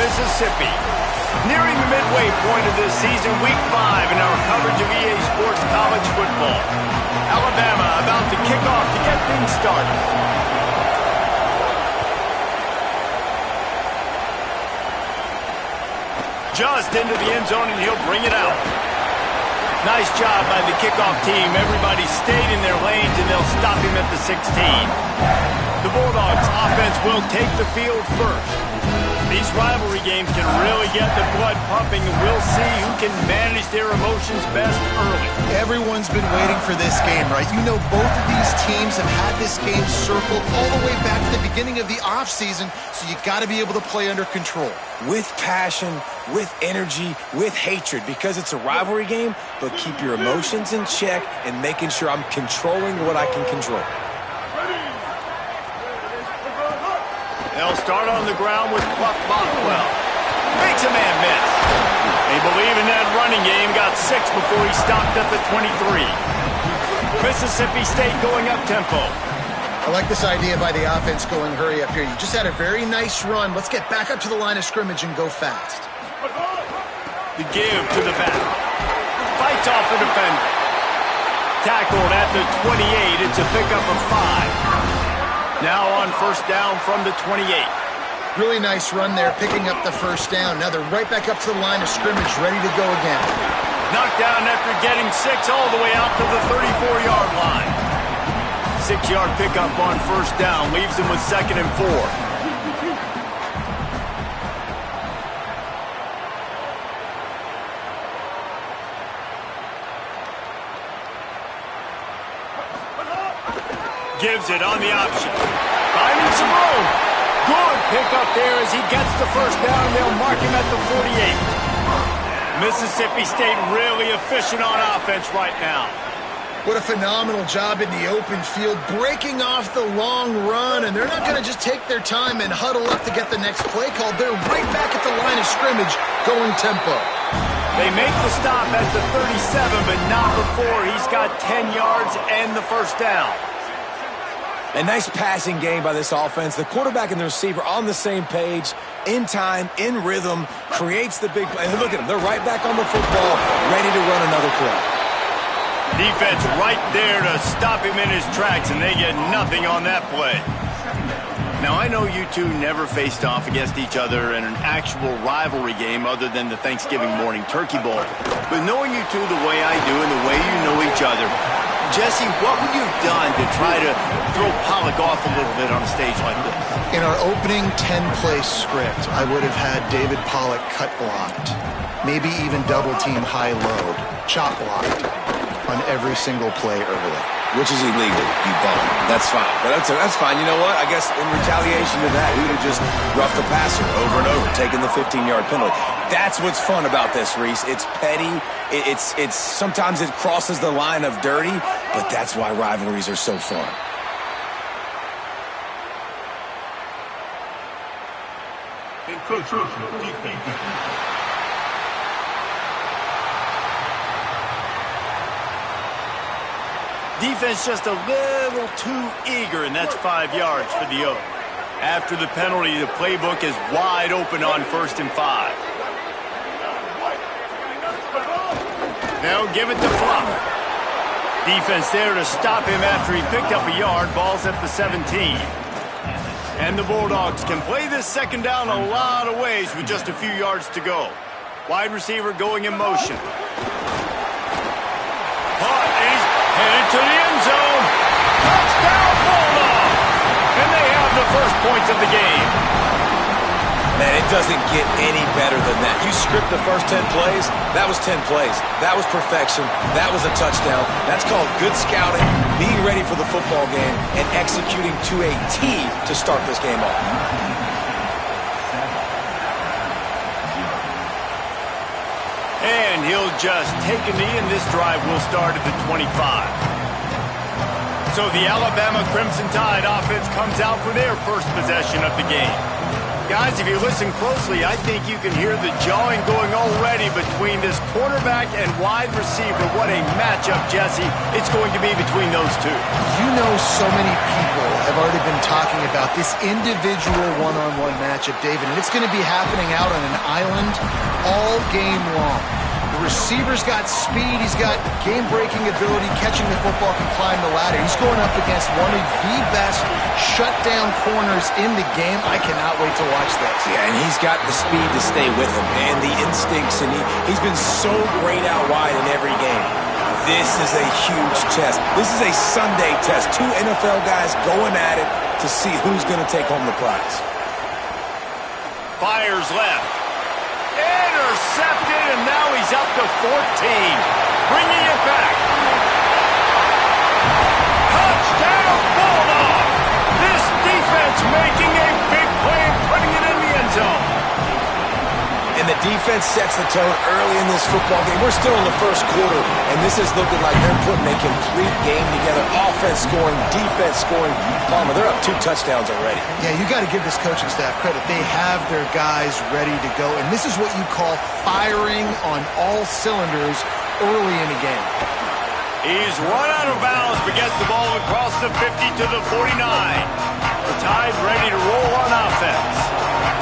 Mississippi. Nearing the midway point of this season, week 5 in our coverage of EA Sports College football. Alabama about to kick off to get things started. Just into the end zone, and he'll bring it out. Nice job by the kickoff team. Everybody stayed in their lanes, and they'll stop him at the 16. The Bulldogs offense will take the field first. These rivalry games can really get the blood pumping, and we'll see who can manage their emotions best early. Everyone's been waiting for this game, right? You know, both of these teams have had this game circled all the way back to the beginning of the offseason, so you got to be able to play under control. With passion, with energy, with hatred, because it's a rivalry game, but keep your emotions in check and making sure I'm controlling what I can control. They'll start on the ground with Buck Bothwell. Makes a man miss. They believe in that running game. Got 6 before he stopped at the 23. Mississippi State going up tempo. I like this idea by the offense going hurry up here. You just had a very nice run. Let's get back up to the line of scrimmage and go fast. The give to the back. Fights off the defender. Tackled at the 28. It's a pickup of 5. Now on first down from the 28. Really nice run there, picking up the first down. Now they're right back up to the line of scrimmage, ready to go again. Knocked down after getting 6 all the way out to the 34-yard line. 6-yard pickup on first down leaves them with 2nd and 4. Gives it on the option. Finding some room. Good pickup there as he gets the first down, and they'll mark him at the 48. Mississippi State really efficient on offense right now. What a phenomenal job in the open field, breaking off the long run, and they're not going to just take their time and huddle up to get the next play called. They're right back at the line of scrimmage, going tempo. They make the stop at the 37, but not before he's got 10 yards and the first down. A nice passing game by this offense. The quarterback and the receiver on the same page, in time, in rhythm, creates the big play. And look at them. They're right back on the football, ready to run another play. Defense right there to stop him in his tracks, and they get nothing on that play. Now, I know you two never faced off against each other in an actual rivalry game other than the Thanksgiving morning turkey bowl. But knowing you two the way I do and the way you know each other, Jesse, what would you have done to try to throw Pollock off a little bit on a stage like this? In our opening 10-play script, I would have had David Pollock cut blocked, maybe even double-team high-load, chop blocked on every single play early. Which is illegal, you bum. That's fine. But that's fine. You know what? I guess in retaliation to that, he would have just roughed the passer over and over, taking the 15-yard penalty. That's what's fun about this, Reese. It's petty. It's sometimes it crosses the line of dirty, but that's why rivalries are so fun. Defense just a little too eager, and that's 5 yards for the Oak. After the penalty, the playbook is wide open on 1st and 5. They'll give it to Fluff. Defense there to stop him after he picked up a yard. Ball's at the 17. And the Bulldogs can play this second down a lot of ways with just a few yards to go. Wide receiver going in motion. Headed to the end zone. Touchdown, Bulldogs! And they have the first points of the game. Man, it doesn't get any better than that. You script the first 10 plays, that was 10 plays. That was perfection. That was a touchdown. That's called good scouting, being ready for the football game, and executing to a T to start this game off. And he'll just take a knee, and this drive will start at the 25. So the Alabama Crimson Tide offense comes out for their first possession of the game. Guys, if you listen closely, I think you can hear the jawing going already between this quarterback and wide receiver. What a matchup, Jesse, it's going to be between those two. You know, so many people have already been talking about this individual one-on-one matchup, David, and it's going to be happening out on an island all game long. The receiver's got speed, he's got game-breaking ability, catching the football, can climb the ladder. He's going up against one of the best shutdown corners in the game. I cannot wait to watch this. Yeah, and he's got the speed to stay with him, and the instincts, and he's been so great out wide in every game. This is a huge test. This is a Sunday test. Two NFL guys going at it to see who's going to take home the prize. Fires left. Intercepted, and now he's up to 14. Bringing it back. Touchdown, Bulldog! This defense making a big play and putting it in the end zone. And the defense sets the tone early in this football game. We're still in the first quarter, and this is looking like they're putting a complete game together. Offense scoring, defense scoring. Palmer, they're up 2 touchdowns already. Yeah, you got to give this coaching staff credit. They have their guys ready to go, and this is what you call firing on all cylinders early in a game. He's run out of bounds, but gets the ball across the 50 to the 49. The Tide ready to roll on offense.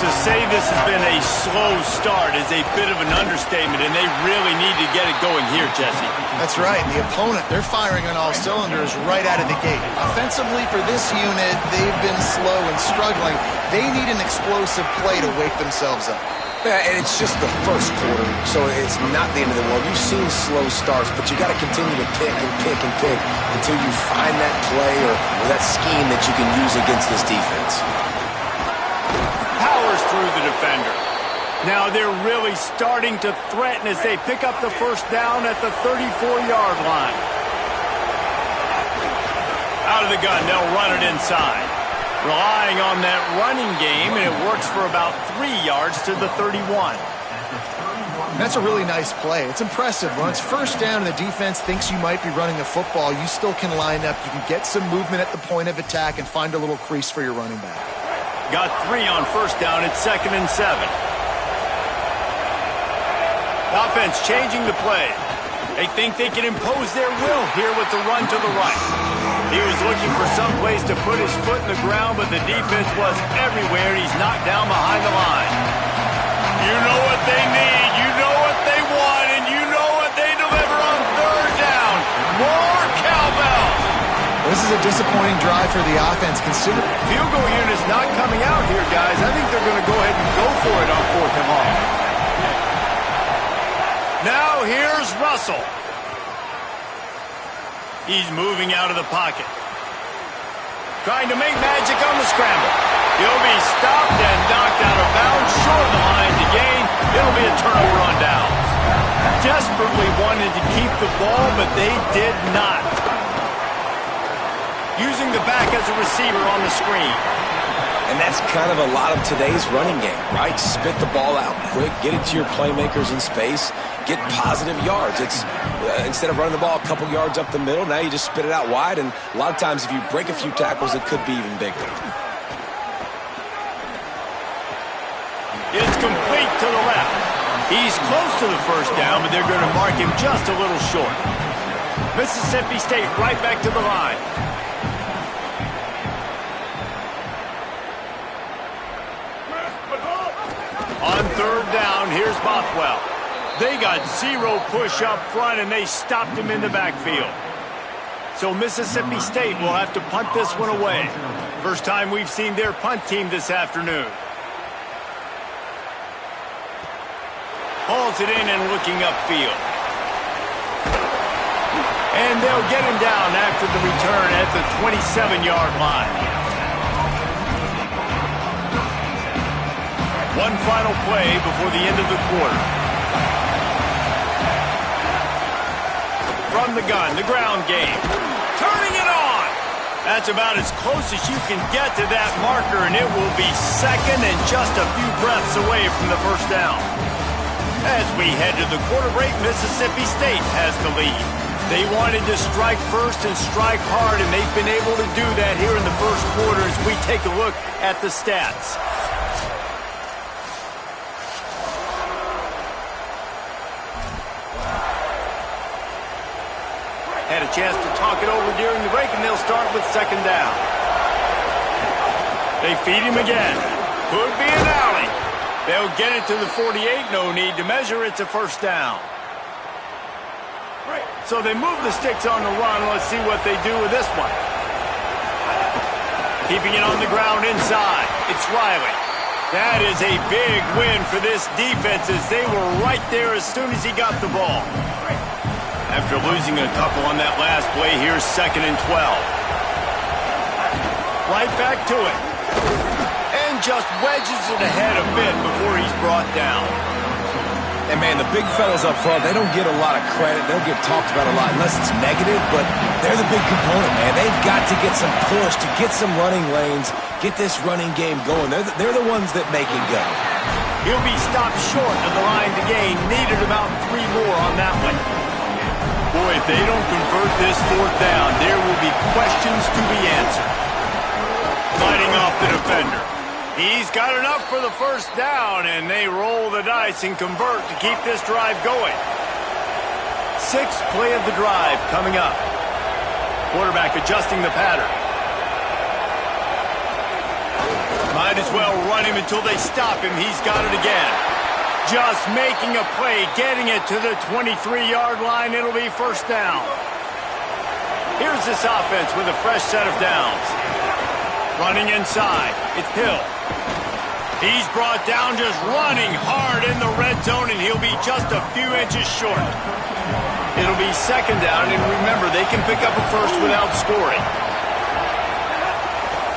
To say this has been a slow start is a bit of an understatement, and they really need to get it going here, Jesse. That's right. The opponent, they're firing on all cylinders right out of the gate. Offensively, for this unit, they've been slow and struggling. They need an explosive play to wake themselves up. Yeah, and it's just the first quarter, so it's not the end of the world. You've seen slow starts, but you got to continue to pick and pick and pick until you find that play or that scheme that you can use against this defense. Powers through the defender. Now they're really starting to threaten as they pick up the first down at the 34-yard line. Out of the gun, they'll run it inside. Relying on that running game, and it works for about 3 yards to the 31. That's a really nice play. It's impressive. When it's first down and the defense thinks you might be running the football, you still can line up. You can get some movement at the point of attack and find a little crease for your running back. Got 3 on first down. It's 2nd and 7. Offense changing the play. They think they can impose their will here with the run to the right. He was looking for some place to put his foot in the ground, but the defense was everywhere. He's knocked down behind the line. You know what they need. You know what they want, and you know what they deliver on 3rd down. More cowbell. This is a disappointing drive for the offense. Consider field goal unit's not coming out here, guys. I think they're going to go ahead and go for it on 4th and long. Now here's Russell. He's moving out of the pocket. Trying to make magic on the scramble. He'll be stopped and knocked out of bounds, short of the line to gain. It'll be a turnover on downs. Desperately wanted to keep the ball, but they did not. Using the back as a receiver on the screen. And that's kind of a lot of today's running game, right? Spit the ball out quick, get it to your playmakers in space, get positive yards. It's instead of running the ball a couple yards up the middle, now you just spit it out wide, and a lot of times if you break a few tackles, it could be even bigger. It's complete to the left. He's close to the first down, but they're going to mark him just a little short. Mississippi State right back to the line. On 3rd down, here's Bothwell. They got 0 push up front, and they stopped him in the backfield. So Mississippi State will have to punt this one away. First time we've seen their punt team this afternoon. Hauls it in and looking upfield. And they'll get him down after the return at the 27-yard line. One final play before the end of the quarter. From the gun, the ground game. Turning it on! That's about as close as you can get to that marker, and it will be 2nd and just a few breaths away from the first down. As we head to the quarter break, Mississippi State has the lead. They wanted to strike first and strike hard, and they've been able to do that here in the first quarter as we take a look at the stats. Had a chance to talk it over during the break, and they'll start with second down. They feed him again. Could be an alley. They'll get it to the 48. No need to measure. It's a first down. So they move the sticks on the run. Let's see what they do with this one. Keeping it on the ground inside. It's Riley. That is a big win for this defense as they were right there as soon as he got the ball. After losing a couple on that last play, here's second and 12. Right back to it. And just wedges it ahead a bit before he's brought down. And, man, the big fellas up front, they don't get a lot of credit. They'll get talked about a lot unless it's negative, but they're the big component, man. They've got to get some push, to get some running lanes, get this running game going. They're the ones that make it go. He'll be stopped short of the line to gain. Needed about 3 more on that one. Boy, if they don't convert this fourth down, there will be questions to be answered. Fighting off the defender. He's got enough for the first down, and they roll the dice and convert to keep this drive going. 6th play of the drive coming up. Quarterback adjusting the pattern. Might as well run him until they stop him. He's got it again. Just making a play, getting it to the 23-yard line. It'll be first down. Here's this offense with a fresh set of downs. Running inside. It's Hill. He's brought down just running hard in the red zone, and he'll be just a few inches short. It'll be second down, and remember, they can pick up a first without scoring.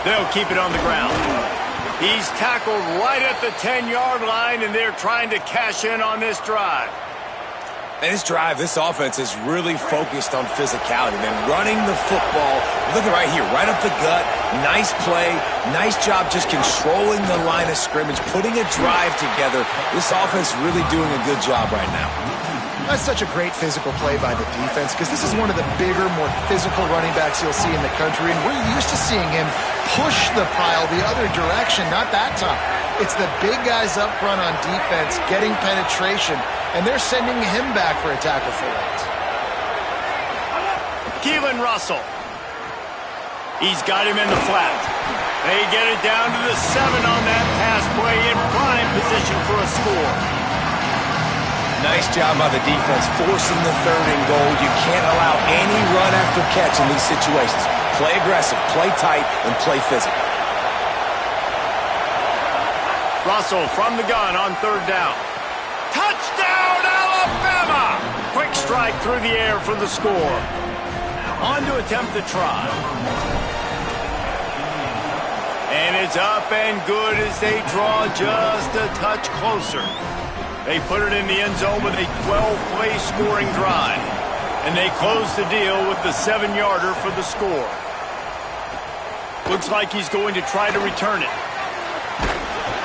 They'll keep it on the ground. He's tackled right at the 10-yard line, and they're trying to cash in on this drive. And this drive, this offense is really focused on physicality, man. Running the football, look at right here, right up the gut. Nice play, nice job just controlling the line of scrimmage, putting a drive together. This offense really doing a good job right now. That's such a great physical play by the defense because this is one of the bigger, more physical running backs you'll see in the country, and we're used to seeing him push the pile the other direction, not that time. It's the big guys up front on defense getting penetration, and they're sending him back for a tackle for loss. Keelan Russell. He's got him in the flat. They get it down to the 7 on that pass play in prime position for a score. Nice job by the defense forcing the 3rd and goal. You can't allow any run after catch in these situations. Play aggressive, play tight, and play physical. Russell from the gun on 3rd down. Touchdown, Alabama! Quick strike through the air for the score. On to attempt the try. And it's up and good as they draw just a touch closer. They put it in the end zone with a 12-play scoring drive. And they close the deal with the 7-yarder for the score. Looks like he's going to try to return it.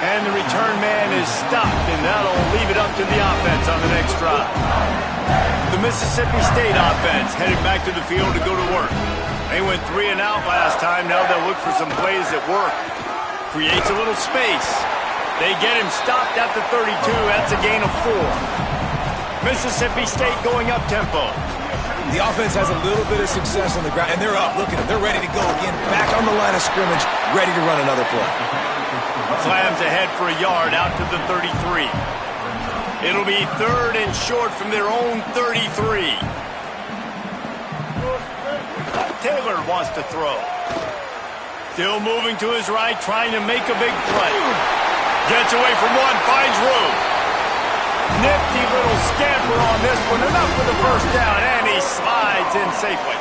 And the return man is stopped, and that'll leave it up to the offense on the next drive. The Mississippi State offense headed back to the field to go to work. They went 3 and out last time. Now they'll look for some plays that work. Creates a little space. They get him stopped at the 32. That's a gain of 4. Mississippi State going up tempo. The offense has a little bit of success on the ground, and they're up. Look at them. They're ready to go again. Back on the line of scrimmage, ready to run another play. Slams ahead for a yard out to the 33. It'll be 3rd and short from their own 33. Taylor wants to throw. Still moving to his right, trying to make a big play. Gets away from one, finds room. Nifty little scamper on this one. Enough for the first down, and he slides in safely.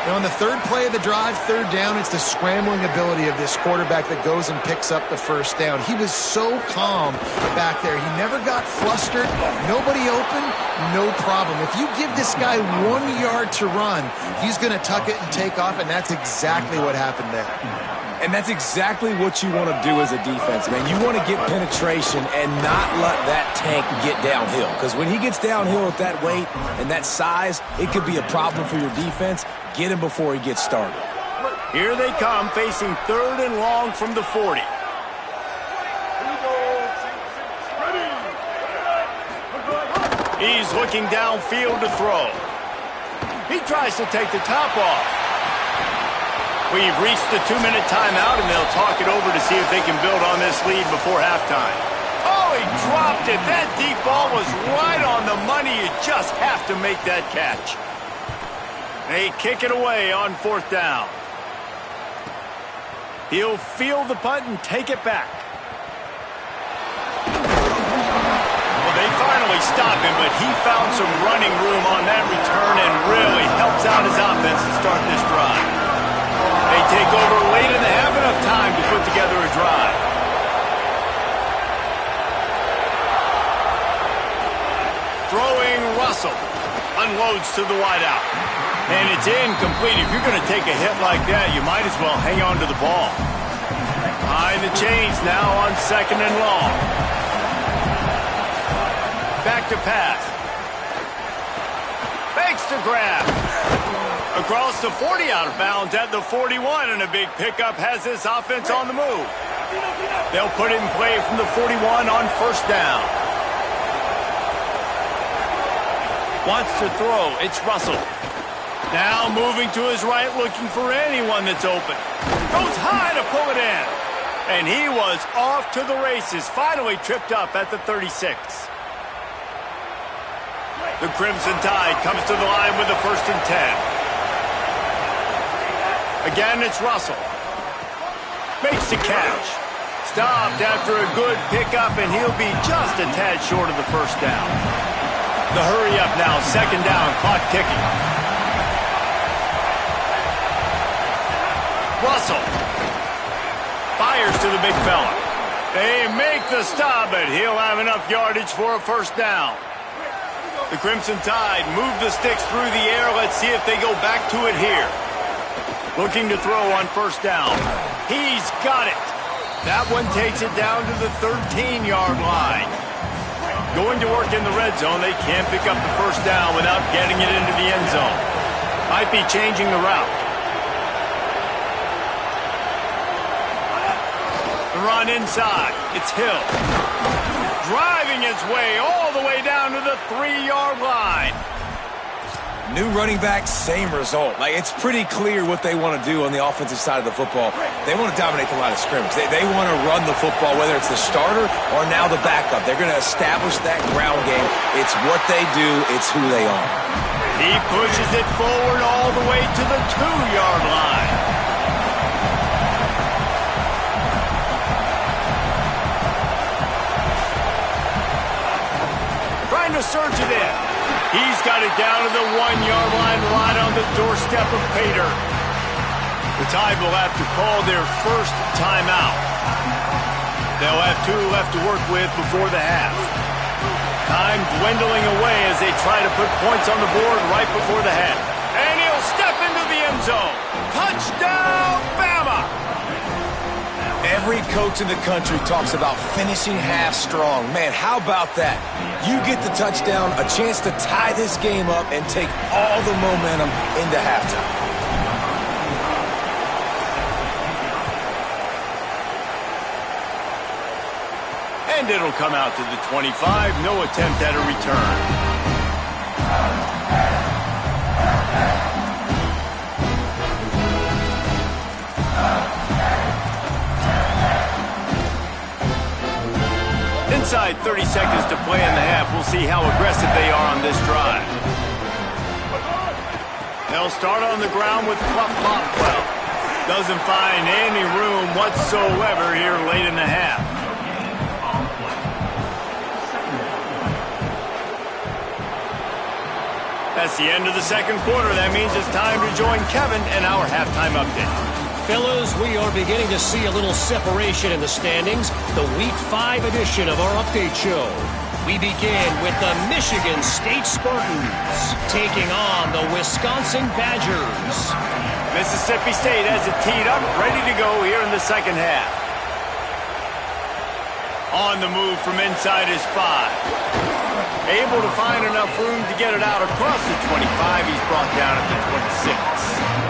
Now on the 3rd play of the drive, 3rd down, it's the scrambling ability of this quarterback that goes and picks up the first down. He was so calm back there. He never got flustered. Nobody open, no problem. If you give this guy 1 yard to run, he's going to tuck it and take off, and that's exactly what happened there. And that's exactly what you want to do as a defense, man. You want to get penetration and not let that tank get downhill. Because when he gets downhill with that weight and that size, it could be a problem for your defense. Get him before he gets started. Here they come, facing 3rd and long from the 40. He's looking downfield to throw. He tries to take the top off. We've reached the 2-minute timeout, and they'll talk it over to see if they can build on this lead before halftime. Oh, he dropped it. That deep ball was right on the money. You just have to make that catch. They kick it away on 4th down. He'll field the punt and take it back. Well, they finally stop him, but he found some running room on that return and really helps out his offense to start this drive. They take over late and they have enough time to put together a drive. Throwing Russell. Unloads to the wideout. And it's incomplete. If you're going to take a hit like that, you might as well hang on to the ball. Behind the chains now on 2nd and long. Back to pass. Fakes to grab. Across the 40, out of bounds at the 41, and a big pickup has this offense on the move. They'll put it in play from the 41 on 1st down. Wants to throw. It's Russell. Now moving to his right, looking for anyone that's open. Goes high to pull it in. And he was off to the races, finally tripped up at the 36. The Crimson Tide comes to the line with a 1st and 10. Again, it's Russell. Makes the catch. Stopped after a good pickup, and he'll be just a tad short of the 1st down. The hurry up now, 2nd down, clock ticking. Russell fires to the big fella. They make the stop, but he'll have enough yardage for a 1st down. The Crimson Tide move the sticks through the air. Let's see if they go back to it here. Looking to throw on 1st down. He's got it. That one takes it down to the 13-yard line. Going to work in the red zone. They can't pick up the 1st down without getting it into the end zone. Might be changing the route. The run inside. It's Hill. Driving his way all the way down to the 3-yard line. New running back, same result. Like, it's pretty clear what they want to do on the offensive side of the football. They want to dominate the line of scrimmage. They want to run the football, whether it's the starter or now the backup. They're going to establish that ground game. It's what they do. It's who they are. He pushes it forward all the way to the 2-yard line. Trying to surge it in. He's got it down to the 1-yard line, right on the doorstep of Pater. The Tide will have to call their 1st timeout. They'll have 2 left to work with before the half. Time dwindling away as they try to put points on the board right before the half. And he'll step into the end zone. Touchdown, Bama! Every coach in the country talks about finishing half strong. Man, how about that? You get the touchdown, a chance to tie this game up and take all the momentum into halftime. And it'll come out to the 25. No attempt at a return. Inside 30 seconds to play in the half. We'll see how aggressive they are on this drive. They'll start on the ground with Fluff Bothwell. Doesn't find any room whatsoever here late in the half. That's the end of the 2nd quarter. That means it's time to join Kevin in our halftime update. Fellas, we are beginning to see a little separation in the standings. The Week 5 edition of our update show. We begin with the Michigan State Spartans taking on the Wisconsin Badgers. Mississippi State has it teed up, ready to go here in the 2nd half. On the move from inside his 5. Able to find enough room to get it out across the 25. He's brought down at the 26.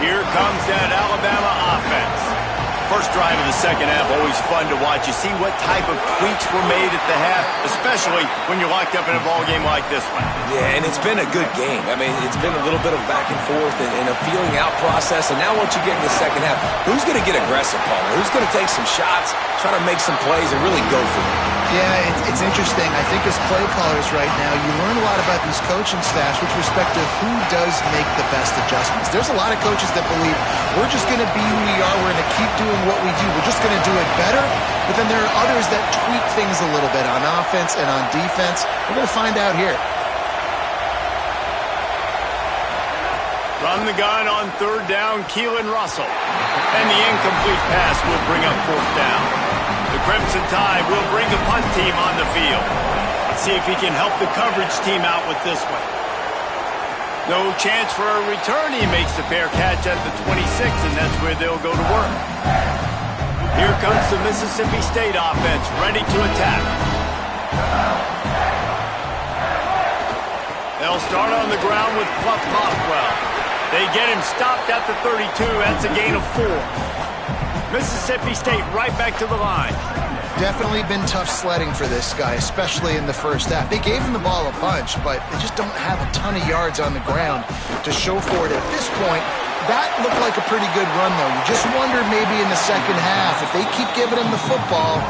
Here comes that Alabama offense. First drive of the second half, always fun to watch. You see what type of tweaks were made at the half, especially when you're locked up in a ball game like this one. Yeah, and it's been a good game. I mean, it's been a little bit of back and forth and a feeling out process. And now once you get in the second half, who's going to get aggressive, Paul? Who's going to take some shots, try to make some plays, and really go for it? Yeah, it's interesting. I think as play callers right now, you learn a lot about these coaching staffs with respect to who does make the best adjustments. There's a lot of coaches that believe we're just going to be who we are. We're going to keep doing what we do. We're just going to do it better. But then there are others that tweak things a little bit on offense and on defense. We're going to find out here. From the gun on third down, Keelan Russell. And the incomplete pass will bring up fourth down. The Crimson Tide will bring the punt team on the field. Let's see if he can help the coverage team out with this one. No chance for a return. He makes the fair catch at the 26, and that's where they'll go to work. Here comes the Mississippi State offense, ready to attack. They'll start on the ground with Pluck Bothwell. They get him stopped at the 32. That's a gain of 4. Mississippi State right back to the line. Definitely been tough sledding for this guy, especially in the first half. They gave him the ball a bunch, but they just don't have a ton of yards on the ground to show for it. At this point, that looked like a pretty good run, though. You just wonder maybe in the second half, if they keep giving him the football,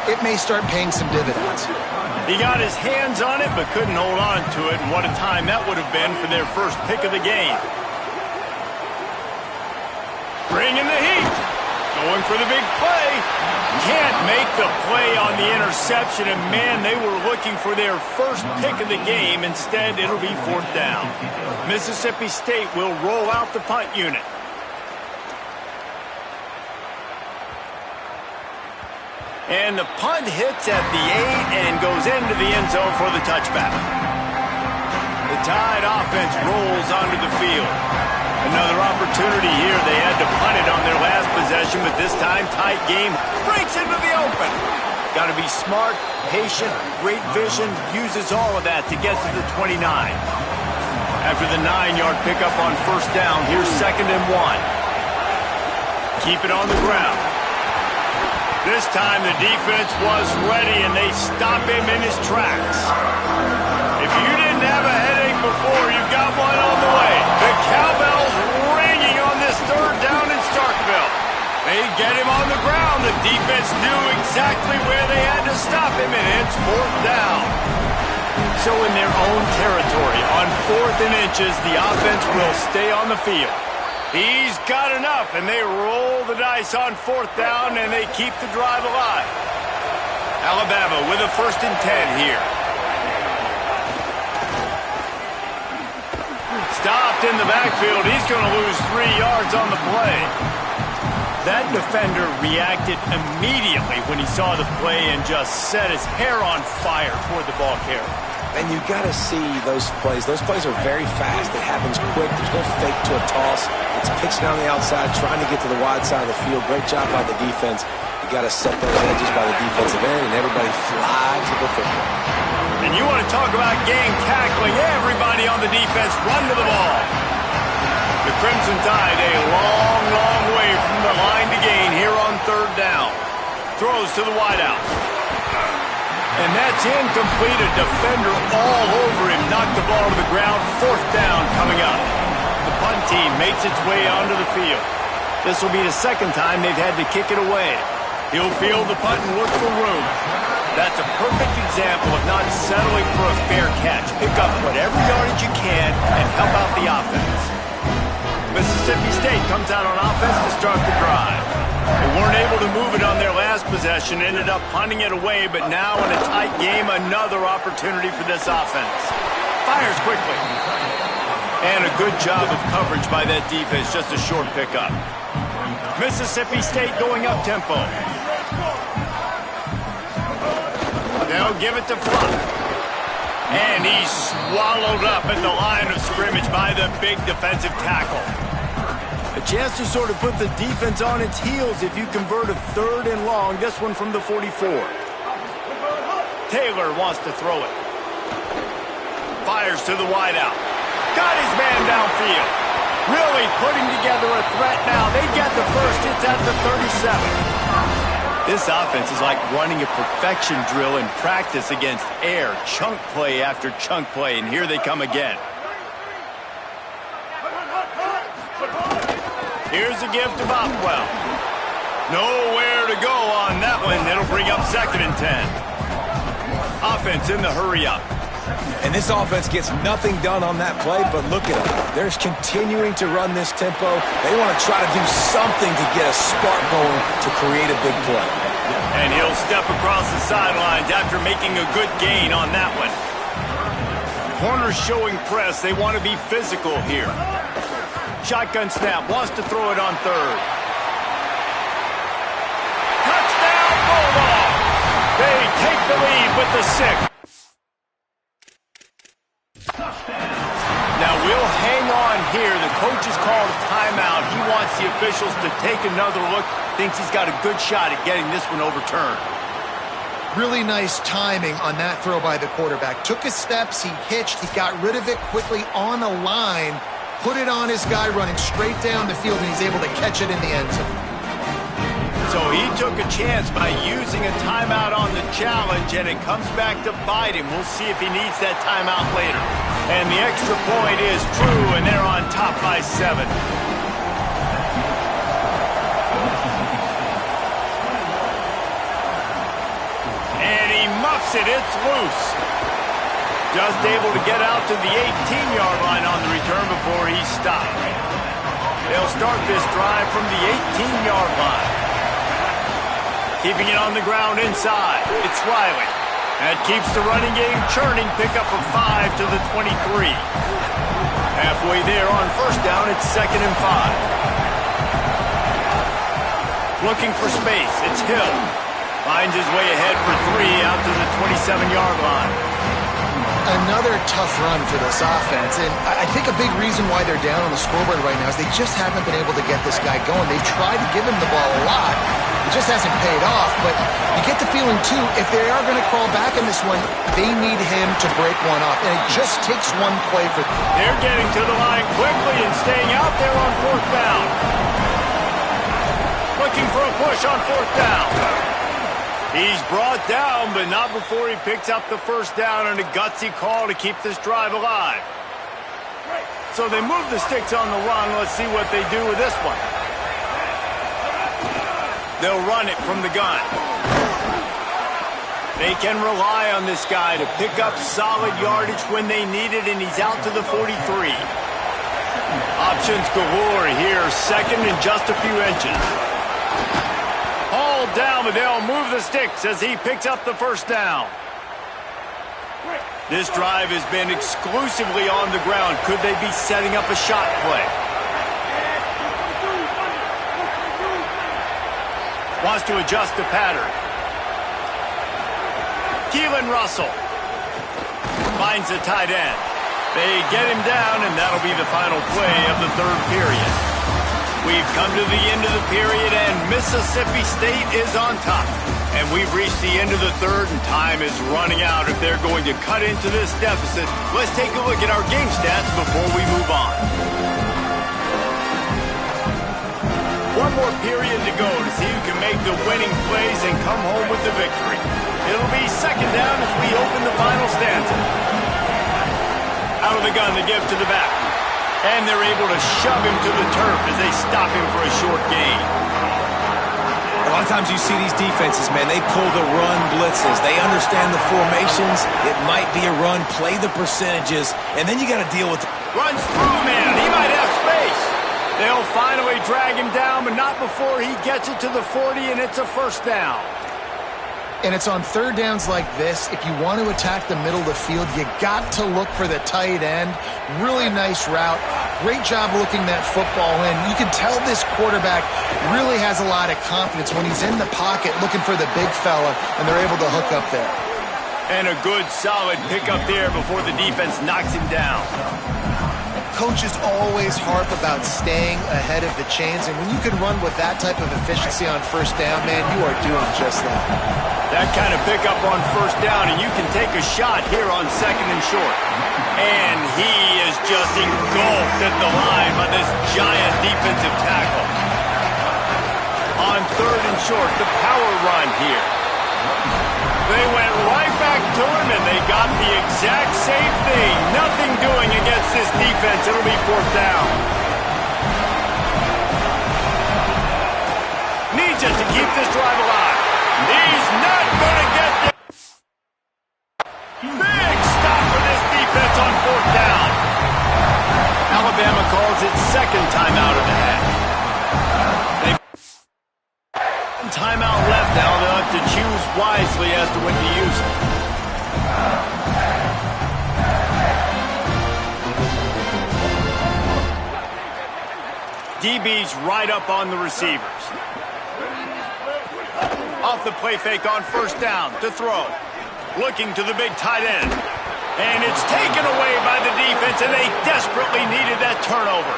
it may start paying some dividends. He got his hands on it, but couldn't hold on to it, and what a time that would have been for their first pick of the game. Bringing the heat. Going for the big play. Can't make the play on the interception, and man, they were looking for their first pick of the game. Instead, it'll be fourth down. Mississippi State will roll out the punt unit. And the punt hits at the 8 and goes into the end zone for the touchback. The Tide offense rolls onto the field. Another opportunity here. They had to punt it on their last possession, but this time, tight game, breaks into the open. Got to be smart, patient, great vision, uses all of that to get to the 29. After the 9-yard pickup on first down, here's 2nd and 1. Keep it on the ground. This time, the defense was ready, and they stop him in his tracks. If you didn't have a headache before, you've got one on the way. The cowbell's ringing on this third down in Starkville. They get him on the ground. The defense knew exactly where they had to stop him, and it's fourth down. So in their own territory, on 4th and inches, the offense will stay on the field. He's got enough, and they roll the dice on 4th down, and they keep the drive alive. Alabama with a 1st and 10 here. Stopped in the backfield. He's going to lose 3 yards on the play. That defender reacted immediately when he saw the play and just set his hair on fire toward the ball carrier. And you got to see those plays. Those plays are very fast. It happens quick. There's no fake to a toss. It's pitching on the outside, trying to get to the wide side of the field. Great job by the defense. You got to set those edges by the defensive end, and everybody fly to the football. And you want to talk about game tackling. Everybody on the defense run to the ball. The Crimson Tide a long, long way from the line to gain here on 3rd down. Throws to the wideout. And that's incomplete. A defender all over him. Knocked the ball to the ground. 4th down coming up. The punt team makes its way onto the field. This will be the 2nd time they've had to kick it away. He'll field the punt and look for room. That's a perfect example of not settling for a fair catch. Pick up whatever yardage you can and help out the offense. Mississippi State comes out on offense to start the drive. They weren't able to move it on their last possession, ended up punting it away, but now in a tight game, another opportunity for this offense. Fires quickly. And a good job of coverage by that defense, just a short pickup. Mississippi State going up tempo. They'll give it to Fluff. And he's swallowed up at the line of scrimmage by the big defensive tackle. A chance to sort of put the defense on its heels if you convert a 3rd and long. This one from the 44. Taylor wants to throw it. Fires to the wideout. Got his man downfield. Really putting together a threat now. They get the first. It's at the 37. This offense is like running a perfection drill in practice against air. Chunk play after chunk play, and here they come again. Here's a give to Bothwell. Nowhere to go on that one. It'll bring up 2nd and 10. Offense in the hurry up. And this offense gets nothing done on that play, but look at them. They're continuing to run this tempo. They want to try to do something to get a spark going to create a big play. And he'll step across the sidelines after making a good gain on that one. Corners showing press. They want to be physical here. Shotgun snap. Wants to throw it on 3rd. Touchdown, Bulldogs! They take the lead with the 6th. Now we'll hang on here. The coach has called a timeout. He wants the officials to take another look. Thinks he's got a good shot at getting this one overturned. Really nice timing on that throw by the quarterback. Took his steps, he hitched, he got rid of it quickly on a line, put it on his guy running straight down the field, and he's able to catch it in the end zone. So he took a chance by using a timeout on the challenge, and it comes back to bite him. We'll see if he needs that timeout later. And the extra point is true, and they're on top by 7. And he muffs it. It's loose. Just able to get out to the 18-yard line on the return before he stopped. They'll start this drive from the 18-yard line. Keeping it on the ground inside. It's Riley. That keeps the running game churning. Pickup of 5 to the 23. Halfway there on 1st down. It's 2nd and 5. Looking for space. It's Hill. Finds his way ahead for 3 out to the 27-yard line. Another tough run for this offense, and I think a big reason why they're down on the scoreboard right now is they just haven't been able to get this guy going. They've tried to give him the ball a lot. It just hasn't paid off, but you get the feeling, too, if they are going to crawl back in this one, they need him to break one off, and it just takes one play for them. They're getting to the line quickly and staying out there on 4th down. Looking for a push on 4th down. He's brought down, but not before he picks up the 1st down and a gutsy call to keep this drive alive. So they move the sticks on the run. Let's see what they do with this one. They'll run it from the gun. They can rely on this guy to pick up solid yardage when they need it, and he's out to the 43. Options galore here. 2nd and just a few inches. Hauled down, but they'll move the sticks as he picks up the 1st down. This drive has been exclusively on the ground. Could they be setting up a shot play? Wants to adjust the pattern. Keelan Russell finds the tight end. They get him down, and that'll be the final play of the 3rd period. We've come to the end of the period, and Mississippi State is on top. And we've reached the end of the 3rd, and time is running out if they're going to cut into this deficit. Let's take a look at our game stats before we move on. One more period to go to see who can make the winning plays and come home with the victory. It'll be 2nd down as we open the final stanza. Out of the gun to give to the back. And they're able to shove him to the turf as they stop him for a short gain. A lot of times you see these defenses, man, they pull the run blitzes. They understand the formations. It might be a run, play the percentages, and then you got to deal with it. Runs through, man. He might have space. They'll finally drag him down, but not before he gets it to the 40, and it's a 1st down. And it's on 3rd downs like this. If you want to attack the middle of the field, you got to look for the tight end. Really nice route. Great job looking that football in. You can tell this quarterback really has a lot of confidence when he's in the pocket looking for the big fella, and they're able to hook up there. And a good, solid pickup there before the defense knocks him down. Coaches always harp about staying ahead of the chains, and when you can run with that type of efficiency on 1st down, man, you are doing just that. That kind of pickup on first down, and you can take a shot here on second and short. And he is just engulfed at the line by this giant defensive tackle. On third and short, the power run here. They went right back to him, and they got the exact same thing. Nothing doing against this defense. It'll be fourth down. Needs it to keep this drive alive. He's not going to get there. Big stop for this defense on fourth down. Alabama calls its second timeout of the half. Timeout left now. They'll have to choose wisely as to when to use it. DB's right up on the receivers. Off the play fake on first down to throw. Looking to the big tight end. And it's taken away by the defense, and they desperately needed that turnover.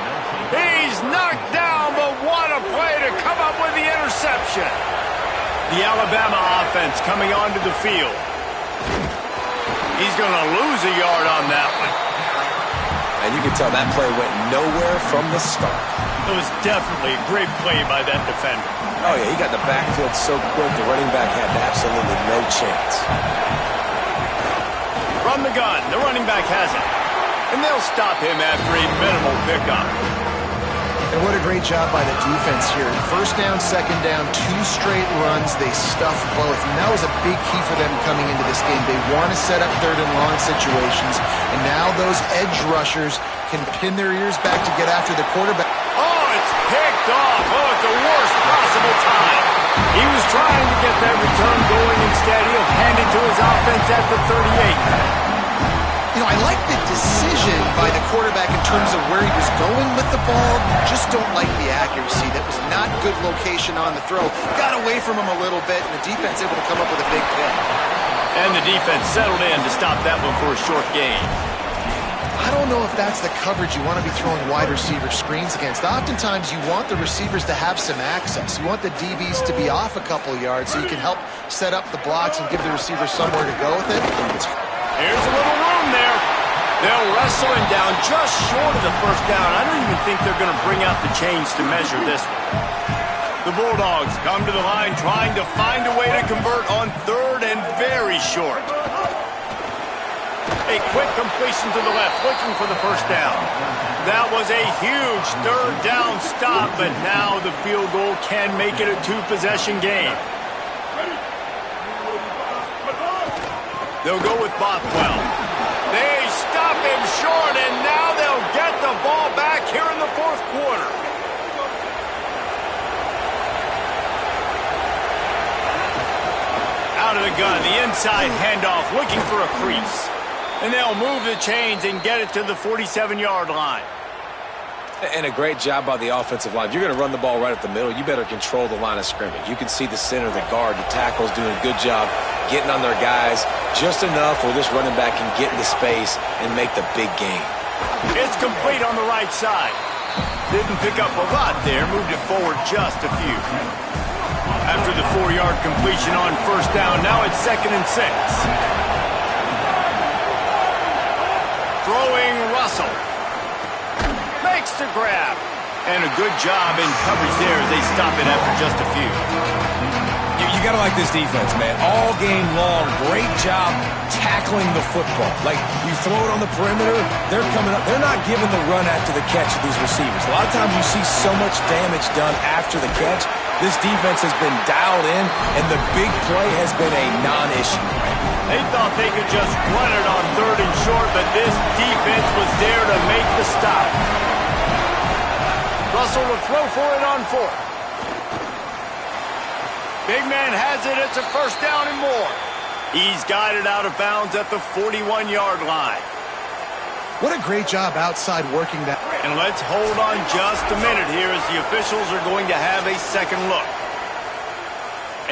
He's knocked down, but what a play to come up with the interception. The Alabama offense coming onto the field. He's going to lose a yard on that one. And you can tell that play went nowhere from the start. It was definitely a great play by that defender. Oh, yeah, he got the backfield so quick, the running back had absolutely no chance. From the gun, the running back has it. And they'll stop him after a minimal pickup. And what a great job by the defense here. First down, second down, 2 straight runs. They stuffed both. And that was a big key for them coming into this game. They want to set up third and long situations. And now those edge rushers can pin their ears back to get after the quarterback. Oh, it's picked off. Oh, at the worst possible time. He was trying to get that return going. Instead, he'll hand it to his offense at the 38. You know, I like the decision by the quarterback in terms of where he was going with the ball. Just don't like the accuracy. That was not good location on the throw. Got away from him a little bit, and the defense able to come up with a big pick. And the defense settled in to stop that one for a short gain. I don't know if that's the coverage you want to be throwing wide receiver screens against. Oftentimes, you want the receivers to have some access. You want the DBs to be off a couple yards so you can help set up the blocks and give the receiver somewhere to go with it. Here's a little room there. They'll wrestle him down just short of the first down. I don't even think they're going to bring out the chains to measure this one. The Bulldogs come to the line trying to find a way to convert on third and very short. A quick completion to the left, looking for the first down. That was a huge third down stop, but now the field goal can make it a 2-possession game. They'll go with Bothwell. They stop him short, and now they'll get the ball back here in the fourth quarter. Out of the gun, the inside handoff, looking for a crease. And they'll move the chains and get it to the 47-yard line. And a great job by the offensive line. If you're going to run the ball right at the middle, you better control the line of scrimmage. You can see the center, the guard, the tackle's doing a good job getting on their guys just enough where this running back can get into space and make the big gain. It's complete on the right side. Didn't pick up a lot there, moved it forward just a few. After the 4-yard completion on first down, now it's 2nd and 6. Throwing Russell. Makes the grab. And a good job in coverage there as they stop it after just a few. You got to like this defense, man. All game long, great job tackling the football. Like, you throw it on the perimeter, they're coming up. They're not giving the run after the catch to these receivers. A lot of times you see so much damage done after the catch. This defense has been dialed in, and the big play has been a non-issue. They thought they could just run it on third and short, but this defense was there to make the stop. Russell will throw for it on fourth. Big man has it. It's a first down and more. He's got it out of bounds at the 41-yard line. What a great job outside working that. And let's hold on just a minute here as the officials are going to have a second look.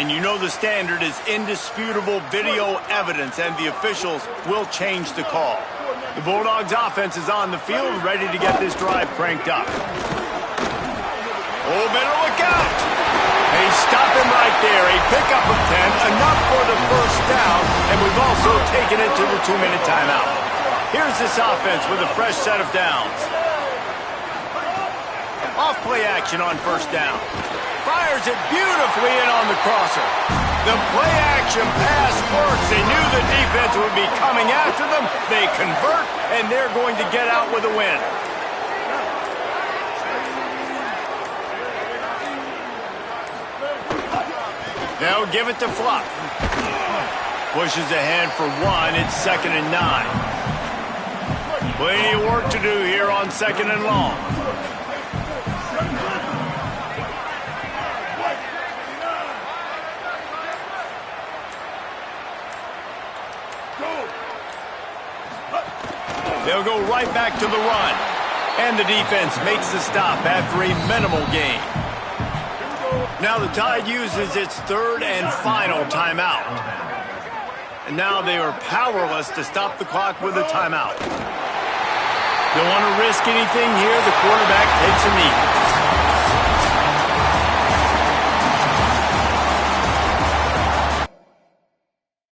And you know the standard is indisputable video evidence, and the officials will change the call. The Bulldogs offense is on the field, ready to get this drive cranked up. Oh, better look out. They stop him right there. A pickup of 10, enough for the first down, and we've also taken it to the 2-minute timeout. Here's this offense with a fresh set of downs. Off-play action on first down. Fires it beautifully in on the crosser. The play-action pass works. They knew the defense would be coming after them. They convert, and they're going to get out with a win. They'll give it to Fluff. Pushes ahead for 1. It's 2nd and 9. Plenty of work to do here on 2nd and long. They'll go right back to the run. And the defense makes the stop after a minimal gain. Now the Tide uses its 3rd and final timeout. And now they are powerless to stop the clock with a timeout. Don't want to risk anything here. The quarterback takes a knee.